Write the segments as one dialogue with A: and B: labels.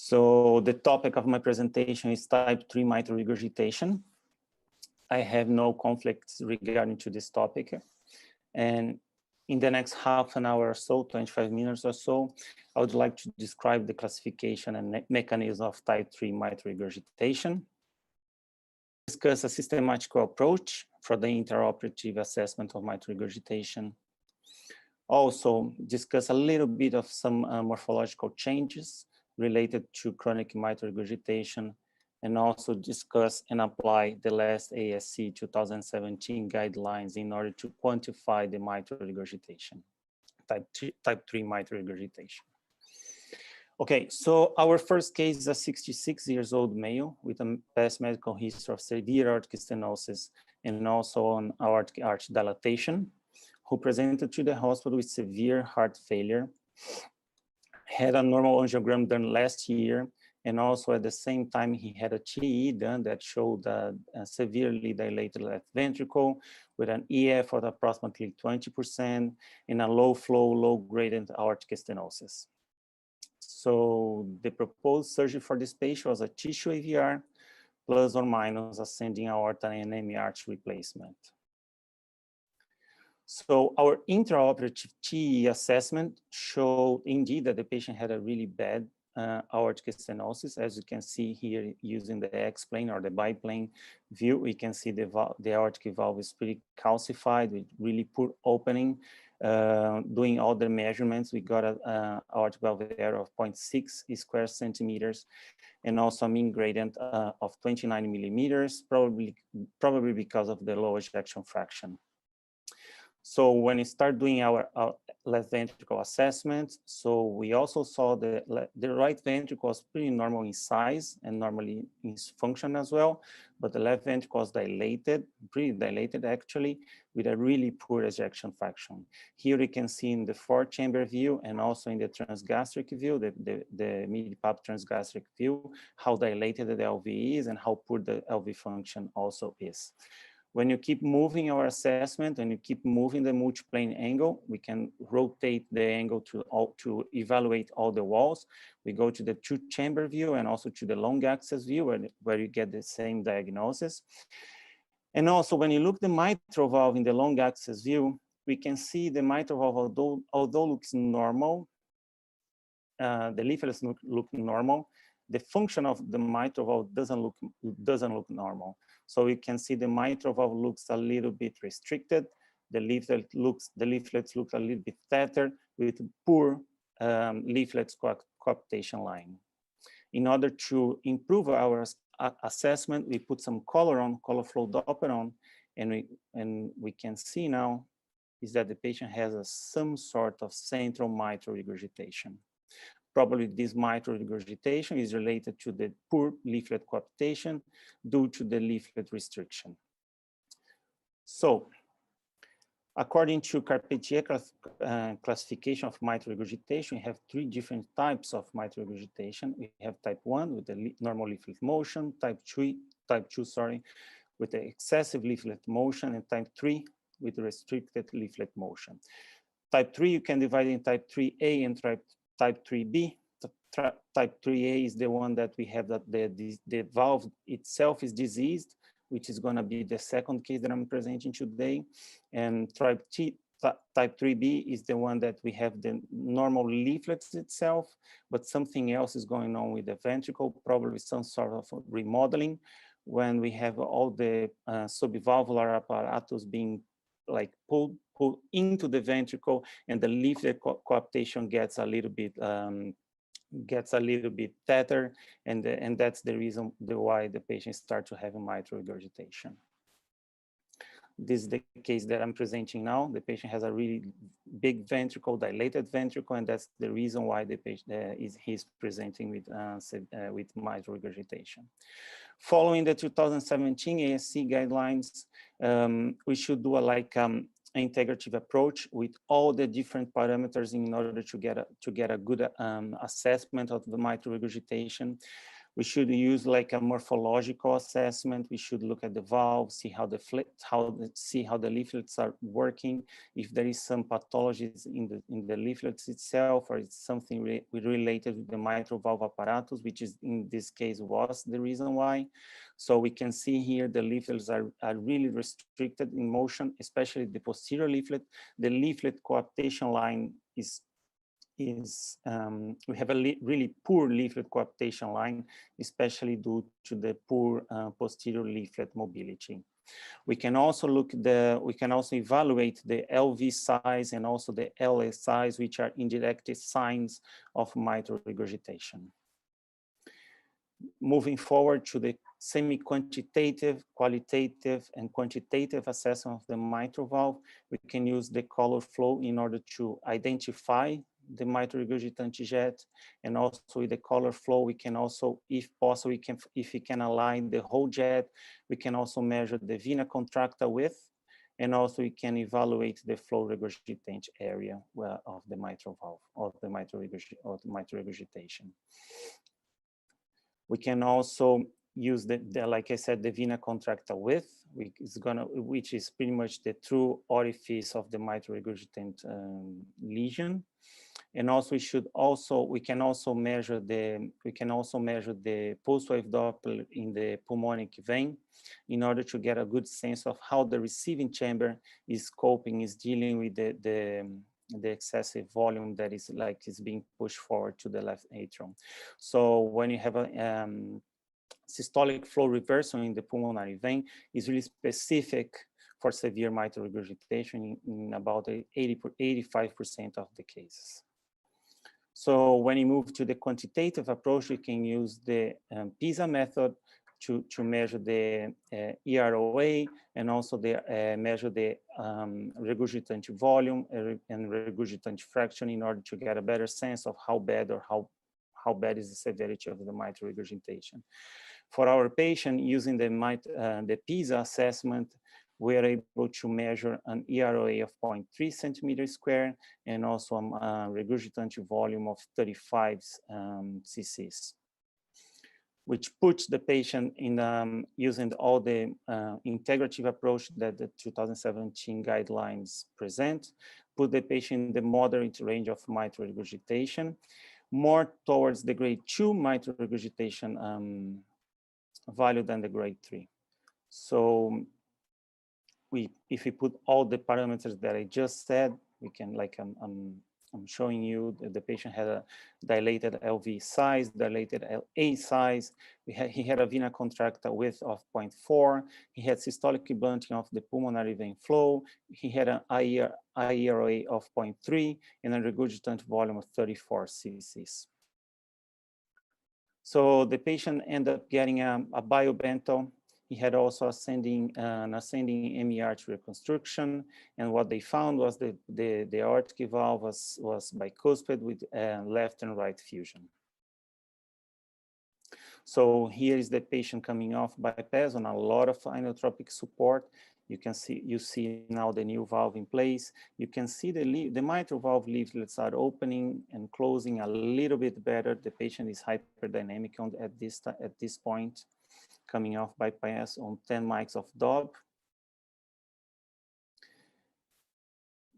A: So the topic of my presentation is type 3 mitral regurgitation. I have no conflicts regarding to this topic. And in the next half an hour or so, 25 minutes or so, I would like to describe the classification and mechanism of type 3 mitral regurgitation. Discuss a systematical approach for the intraoperative assessment of mitral regurgitation. Also discuss a little bit of some morphological changes related to chronic mitral regurgitation, and also discuss and apply the last ASC 2017 guidelines in order to quantify the mitral regurgitation, type 3 mitral regurgitation. Okay, so our first case is a 66-year-old male with a past medical history of severe aortic stenosis and also an aortic arch dilatation, who presented to the hospital with severe heart failure, had a normal angiogram done last year, and also at the same time he had a TE done that showed a severely dilated left ventricle with an EF of approximately 20% and a low flow, low gradient aortic stenosis. So the proposed surgery for this patient was a tissue AVR plus or minus ascending aorta and ME arch replacement. So our intraoperative TE assessment showed indeed that the patient had a really bad aortic stenosis. As you can see here, using the X-plane or the biplane view, we can see the aortic valve is pretty calcified with really poor opening. Doing all the measurements, we got an aortic valve area of 0.6 square centimeters and also a mean gradient of 29 millimeters, probably because of the low ejection fraction. So when we start doing our left ventricle assessment, so we also saw the right ventricle was pretty normal in size and normally in function as well, but the left ventricle was dilated, pretty dilated actually, with a really poor ejection fraction. Here we can see in the 4-chamber view and also in the transgastric view, the mid-pap transgastric view, how dilated the LV is and how poor the LV function also is. When you keep moving our assessment and you keep moving the multiplane angle, we can rotate the angle to evaluate all the walls. We go to the 2-chamber view and also to the long axis view where you get the same diagnosis. And also when you look the mitral valve in the long axis view, we can see the mitral valve, although looks normal, the leaflets look normal, the function of the mitral valve doesn't look normal. So you can see the mitral valve looks a little bit restricted. The leaflets look a little bit fatter with poor leaflets coaptation line. In order to improve our assessment, we put some color flow Doppler on, and we can see now is that the patient has some sort of central mitral regurgitation. Probably this mitral regurgitation is related to the poor leaflet coaptation due to the leaflet restriction. So, according to Carpentier classification of mitral regurgitation, we have 3 different types of mitral regurgitation. We have type 1 with the normal leaflet motion, type 2, with the excessive leaflet motion, and type 3 with the restricted leaflet motion. Type 3 you can divide in type 3A and type 3B. Type 3A is the one that we have that the valve itself is diseased, which is going to be the second case that I'm presenting today. And type 3B is the one that we have the normal leaflets itself, but something else is going on with the ventricle, probably some sort of remodeling, when we have all the subvalvular apparatus being like pulled into the ventricle, and the leaflet coaptation gets a little bit better, and that's the reason why the patient starts to have a mitral regurgitation. This is the case that I'm presenting now. The patient has a really big ventricle, dilated ventricle, and that's the reason why the patient he's presenting with mitral regurgitation. Following the 2017 ASC guidelines, we should do integrative approach with all the different parameters in order to get a good assessment of the mitral regurgitation. We should use like a morphological assessment. We should look at the valve, see how the leaflets are working, if there is some pathologies in the leaflets itself, or it's something related to the mitral valve apparatus, which is in this case was the reason why. So we can see here the leaflets are really restricted in motion, especially the posterior leaflet. The leaflet coaptation line we have a really poor leaflet coaptation line, especially due to the poor posterior leaflet mobility. We can also evaluate the LV size and also the LA size, which are indirect signs of mitral regurgitation. Moving forward to the semi-quantitative, qualitative, and quantitative assessment of the mitral valve, we can use the color flow in order to identify the mitral regurgitant jet, and also with the color flow, we can also, if possible, if we can align the whole jet, we can also measure the vena contracta width, and also we can evaluate the flow regurgitant area of the mitral valve, of the mitral regurgitation. We can also use like I said, the vena contracta width, which is pretty much the true orifice of the mitral regurgitant lesion. And also we can also measure the pulse wave Doppler in the pulmonic vein in order to get a good sense of how the receiving chamber is coping, is dealing with the excessive volume that is being pushed forward to the left atrium. So when you have a systolic flow reversal in the pulmonary vein, is really specific for severe mitral regurgitation in about 85% of the cases. So when you move to the quantitative approach, we can use the PISA method to measure the EROA and also measure the regurgitant volume and regurgitant fraction in order to get a better sense of how bad or how bad is the severity of the mitral regurgitation. For our patient, using the PISA assessment, we are able to measure an EROA of 0.3 centimeters square and also a regurgitant volume of 35 cc's, which puts the patient in using all the integrative approach that the 2017 guidelines present, put the patient in the moderate range of mitral regurgitation, more towards the grade 2 mitral regurgitation value than the grade 3. So if we put all the parameters that I just said, we can, like I'm showing you, the patient had a dilated LV size, dilated LA size. He had a vena contracta width of 0.4. He had systolic blunting of the pulmonary vein flow. He had an IERA of 0.3 and a regurgitant volume of 34 cc's. So the patient ended up getting a biobento. He had also an ascending ME artery reconstruction, and what they found was the aortic valve was bicuspid with left and right fusion. So here is the patient coming off bypass on a lot of inotropic support. You see now the new valve in place. You can see the mitral valve leaflets are opening and closing a little bit better. The patient is hyperdynamic at this point, coming off bypass on 10 mics of DOB.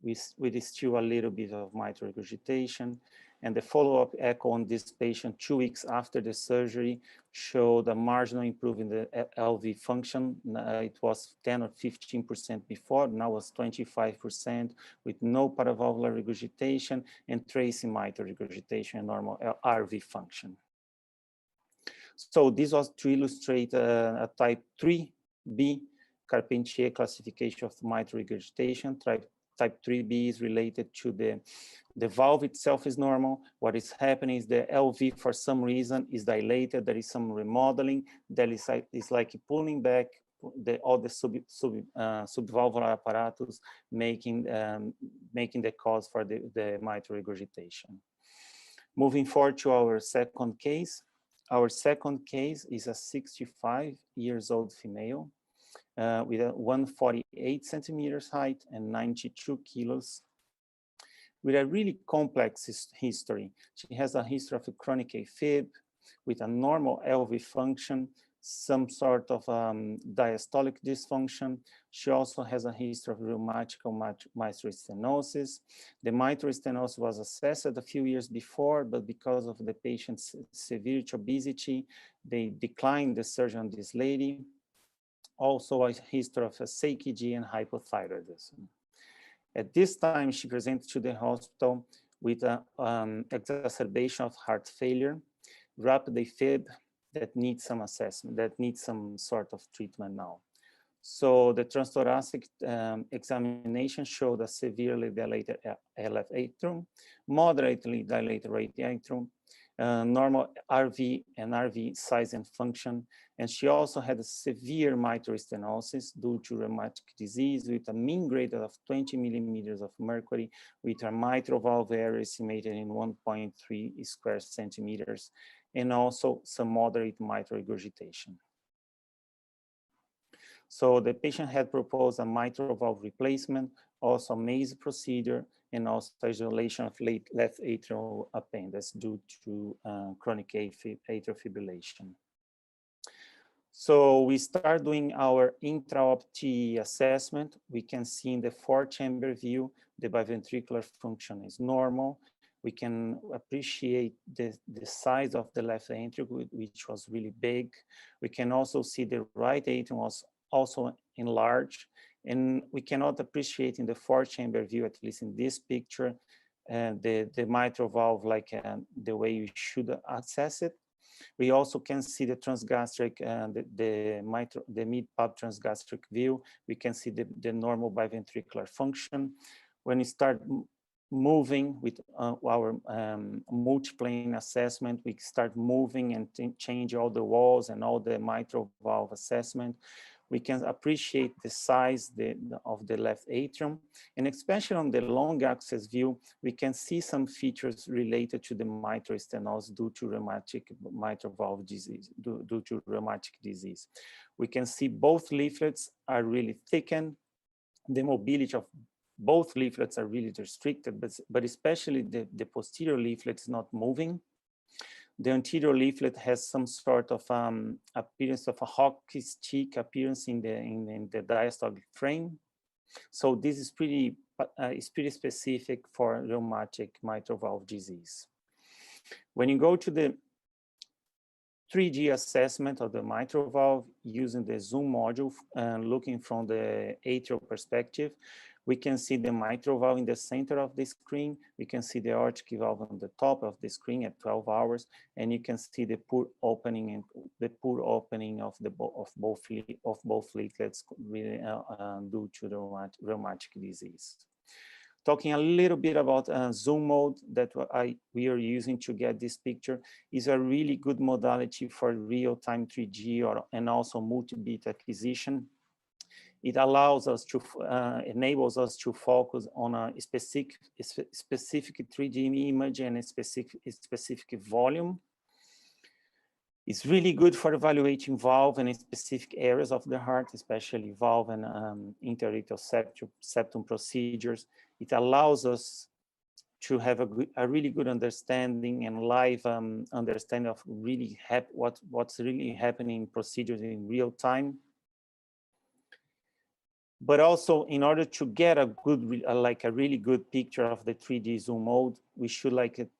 A: With still a little bit of mitral regurgitation. And the follow-up echo on this patient 2 weeks after the surgery showed a marginal improvement in the LV function. It was 10 or 15% before, now was 25% with no paravalvular regurgitation and tracing mitral regurgitation and normal RV function. So this was to illustrate a type 3B Carpentier classification of mitral regurgitation. Type 3B is related to the valve itself is normal. What is happening is the LV for some reason is dilated. There is some remodeling that is like pulling back all the subvalvular apparatus, making the cause for the mitral regurgitation. Moving forward to our second case. Our second case is a 65-year-old female with a 148 centimeters height and 92 kilos, with a really complex history. She has a history of a chronic AFib, with a normal LV function, some sort of diastolic dysfunction. She also has a history of rheumatic mitral stenosis. The mitral stenosis was assessed a few years before, but because of the patient's severe obesity, they declined the surgery on this lady. Also a history of a CKD and hypothyroidism. At this time, she presented to the hospital with an exacerbation of heart failure, rapid AFib that needs some assessment, that needs some sort of treatment now. So the transthoracic examination showed a severely dilated left atrium, moderately dilated right atrium, normal RV and RV size and function. And she also had a severe mitral stenosis due to rheumatic disease with a mean grade of 20 millimeters of mercury, with her mitral valve area estimated in 1.3 square centimeters, and also some moderate mitral regurgitation. So the patient had proposed a mitral valve replacement, also a MACE procedure, and also isolation of left atrial appendage due to chronic atrial fibrillation. So we start doing our intraop TE assessment. We can see in the 4-chamber view, the biventricular function is normal. We can appreciate the size of the left ventricle, which was really big. We can also see the right atrium was also enlarged. And we cannot appreciate in the 4-chamber view, at least in this picture, the mitral valve like the way you should access it. We also can see the transgastric, the mid-pub transgastric view. We can see the normal biventricular function. When we start moving with our multiplane assessment, we start moving and change all the walls and all the mitral valve assessment. We can appreciate the size of the left atrium. And especially on the long axis view, we can see some features related to the mitral stenosis due to rheumatic mitral valve disease, due to rheumatic disease. We can see both leaflets are really thickened. The mobility of both leaflets are really restricted, but especially the posterior leaflet is not moving. The anterior leaflet has some sort of appearance of a hockey stick appearance in the diastolic frame. So this is pretty specific for rheumatic mitral valve disease. When you go to the 3D assessment of the mitral valve using the zoom module and looking from the atrial perspective, we can see the mitral valve in the center of the screen. We can see the aortic valve on the top of the screen at 12 hours, and you can see the poor opening and the poor opening of both leaflets really, due to the rheumatic disease. Talking a little bit about zoom mode that we are using to get this picture is a really good modality for real-time 3D and also multi-bit acquisition. It allows us to, enables us to focus on a specific 3D image and a specific volume. It's really good for evaluating valve and specific areas of the heart, especially valve and interatrial septum procedures. It allows us to have a really good understanding and live understanding of really what's really happening in procedures in real time. But also, in order to get a good, like a really good picture of the 3D zoom mode, we should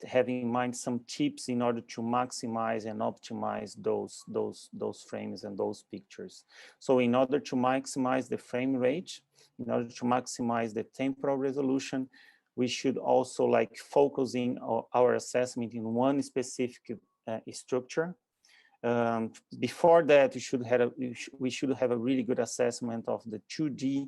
A: have in mind some tips in order to maximize and optimize those frames and those pictures. So in order to maximize the frame rate, in order to maximize the temporal resolution, we should also focusing our assessment in one specific structure. Before that, we should have a really good assessment of the 2D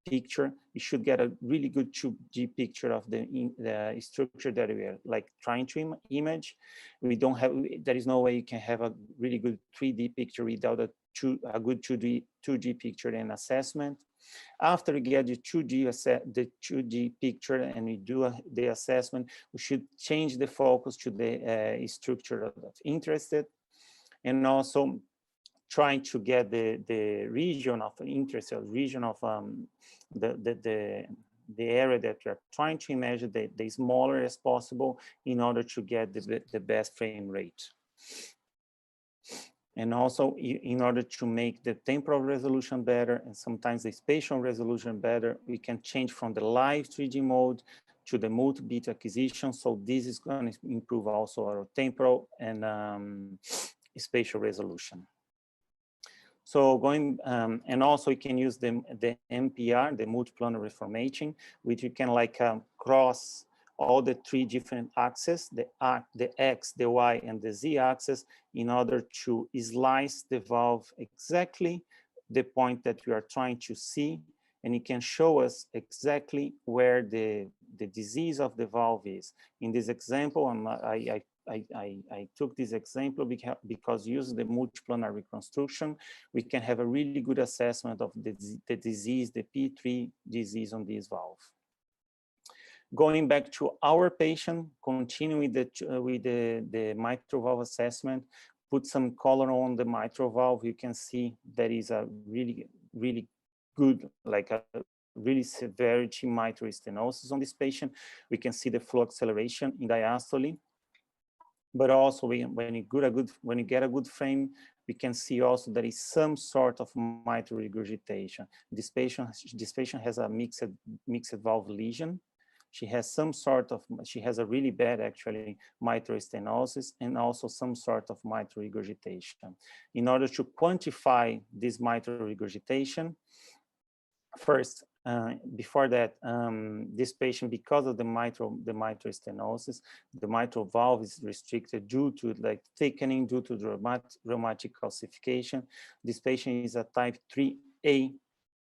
A: picture. We should get a really good 2D picture of the structure that we are trying to image. There is no way you can have a really good 3D picture without a good 2D picture and assessment. After we get the 2D picture and we do the assessment, we should change the focus to the structure of interest, and also trying to get the region of interest, or region of the area that we are trying to imagine, the smaller as possible, in order to get the best frame rate. And also, in order to make the temporal resolution better and sometimes the spatial resolution better, we can change from the live 3D mode to the multi-bit acquisition. So this is going to improve also our temporal and spatial resolution. So and also you can use the MPR, the multiplanar reformatting, which you can like cross all the three different axes, the X, the Y, and the Z axis, in order to slice the valve exactly the point that we are trying to see, and it can show us exactly where the disease of the valve is. In this example, I took this example because using the multiplanar reconstruction, we can have a really good assessment of the disease, the P3 disease on this valve. Going back to our patient, continuing with the mitral valve assessment, put some color on the mitral valve. You can see there is a really good, like a really severity mitral stenosis on this patient. We can see the flow acceleration in diastole. But also when you get a good frame, we can see also there is some sort of mitral regurgitation. This patient has a mixed valve lesion. She has a really bad actually mitral stenosis and also some sort of mitral regurgitation. In order to quantify this mitral regurgitation, first, before that, this patient, because of the mitral stenosis, the mitral valve is restricted due to like thickening, due to rheumatic calcification. This patient is a type 3A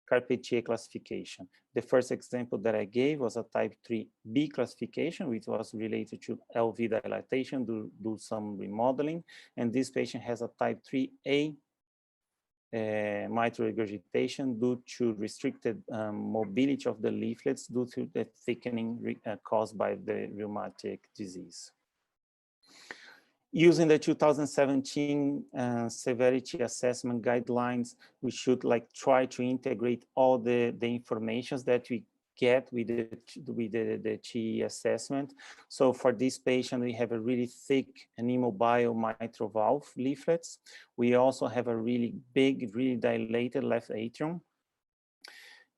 A: Carpentier classification. The first example that I gave was a type 3B classification, which was related to LV dilatation, do some remodeling. And this patient has a type 3A mitral regurgitation due to restricted mobility of the leaflets due to the thickening caused by the rheumatic disease. Using the 2017 severity assessment guidelines, we should like try to integrate all the information that we get with the TE assessment. So for this patient, we have a really thick and immobile mitral valve leaflets. We also have a really big, really dilated left atrium.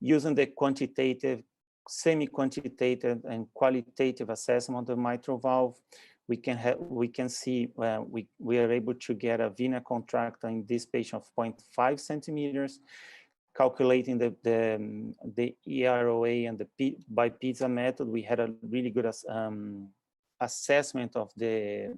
A: Using the quantitative, semi-quantitative, and qualitative assessment of the mitral valve, we can see we are able to get a vena contracta in this patient of 0.5 centimeters. Calculating the EROA and by PISA method, we had a really good assessment of the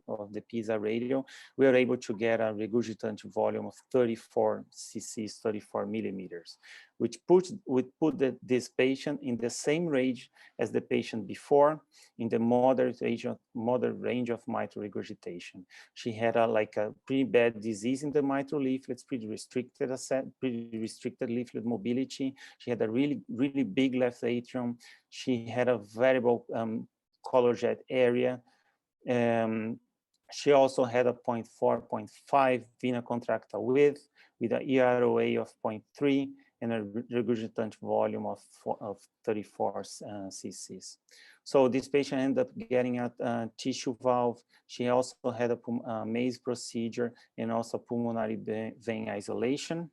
A: PISA radio. We are able to get a regurgitant volume of 34 cc's, 34 millimeters, which would put this patient in the same range as the patient before, in the moderate range of mitral regurgitation. She had like a pretty bad disease in the mitral leaflets, pretty restricted leaflet mobility. She had a really big left atrium. She had a variable color jet area. She also had a 0.4, 0.5 vena contracta width with an EROA of 0.3 and a regurgitant volume of 34 cc's. So this patient ended up getting a tissue valve. She also had a MACE procedure and also pulmonary vein isolation.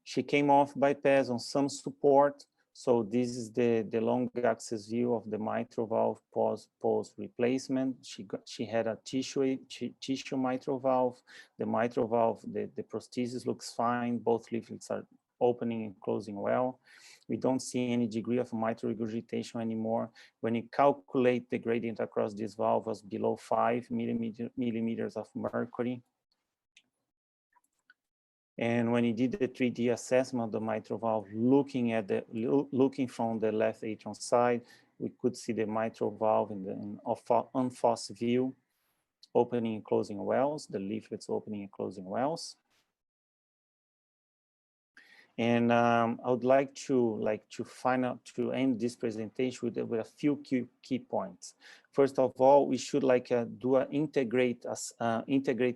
A: She came off bypass on some support. So this is the long axis view of the mitral valve post replacement. She had a tissue mitral valve. The mitral valve, the prosthesis looks fine. Both leaflets are opening and closing well. We don't see any degree of mitral regurgitation anymore. When you calculate the gradient across this valve was below 5 millimeters of mercury. And when he did the 3D assessment of the mitral valve, looking from the left atrium side, we could see the mitral valve in on-FOSS view, opening and closing wells, the leaflets opening and closing wells. And I would like to end this presentation with a few key points. First of all, we should do an integrate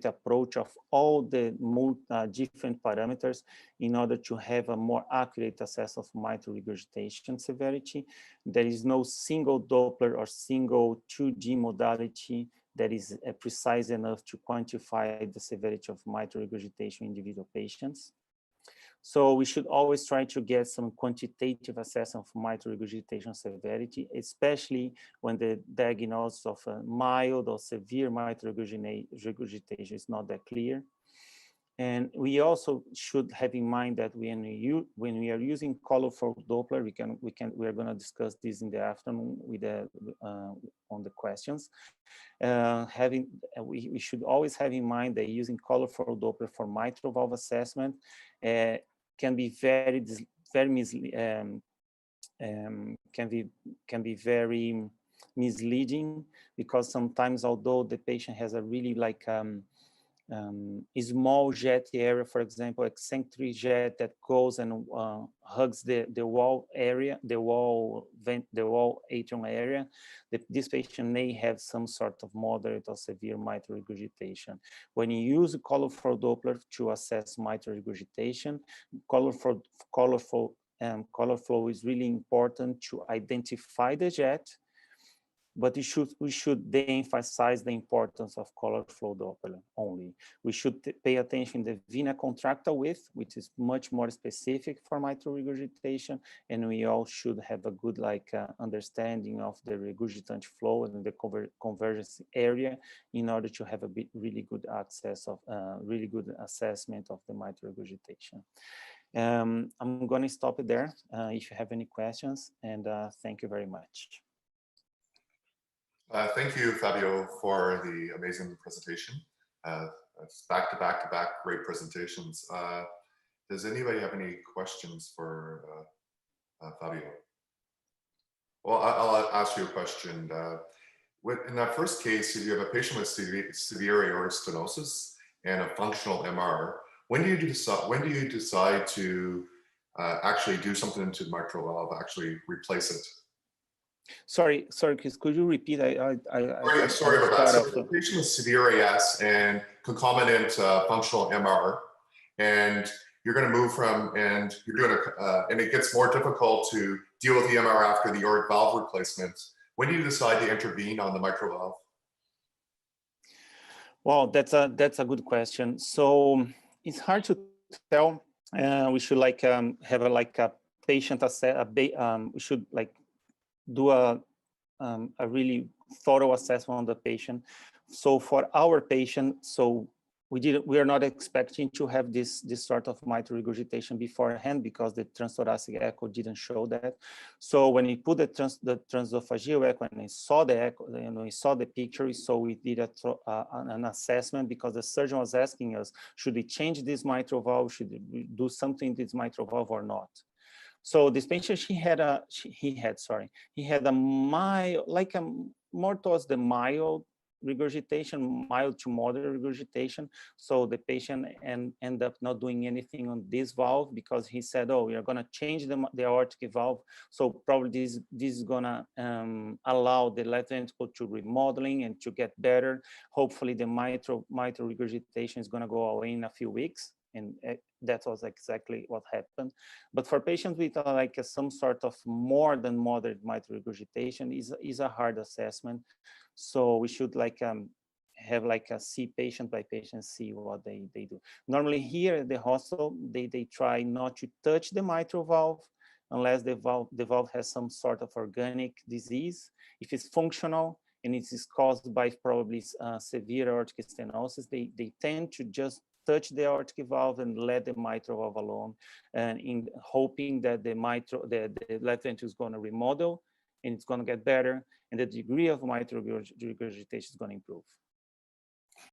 A: approach of all the different parameters in order to have a more accurate assessment of mitral regurgitation severity. There is no single Doppler or single 2D modality that is precise enough to quantify the severity of mitral regurgitation in individual patients. So we should always try to get some quantitative assessment of mitral regurgitation severity, especially when the diagnosis of a mild or severe mitral regurgitation is not that clear. And we also should have in mind that when we are using colorful Doppler, we are going to discuss this in the afternoon with on the questions. We should always have in mind that using colorful Doppler for mitral valve assessment can be very misleading, because sometimes, although the patient has a really a small jet area, for example, eccentric jet that goes and hugs the wall area, the wall atrium area, this patient may have some sort of moderate or severe mitral regurgitation. When you use colorful Doppler to assess mitral regurgitation, color flow is really important to identify the jet, but we should de-emphasize the importance of color flow Doppler only. We should pay attention to the vena contracta width, which is much more specific for mitral regurgitation, and we all should have a good understanding of the regurgitant flow and the convergence area in order to have a really good access of really good assessment of the mitral regurgitation. I'm going to stop it there if you have any questions, and thank you very much.
B: Thank you, Fabio, for the amazing presentation. Back to back great presentations. Does anybody have any questions for Fabio? Well, I'll ask you a question. In that first case, if you have a patient with severe aortic stenosis and a functional MR, when do you decide to actually do something to the mitral valve, actually replace it?
A: Sorry, Chris, could you repeat?
B: Sorry about that. So a patient with severe AS and concomitant functional MR, and you're going to move from, and you're doing and it gets more difficult to deal with the MR after the aortic valve replacement. When do you decide to intervene on the mitral valve?
A: Well, that's a good question. So it's hard to tell. We should have a patient assess. We should do a really thorough assessment on the patient. So for our patient, we are not expecting to have this sort of mitral regurgitation beforehand, because the transthoracic echo didn't show that. So when we put the transesophageal echo and we saw the echo, we saw the picture, so we did an assessment, because the surgeon was asking us, should we change this mitral valve? Should we do something to this mitral valve or not? So this patient, he had a mild, more towards the mild regurgitation, mild to moderate regurgitation. So the patient ended up not doing anything on this valve, because he said, oh, we are going to change the aortic valve. So probably this is going to allow the left ventricle to remodeling and to get better. Hopefully the mitral regurgitation is going to go away in a few weeks. And that was exactly what happened. But for patients with some sort of more than moderate mitral regurgitation is a hard assessment. So we should have a see patient by patient, see what they do. Normally here at the hospital, they try not to touch the mitral valve unless the valve has some sort of organic disease. If it's functional and it is caused by probably severe aortic stenosis, they tend to just touch the aortic valve and let the mitral valve alone, and in hoping that the left ventricle is going to remodel and it's going to get better, and the degree of mitral regurgitation is going to improve.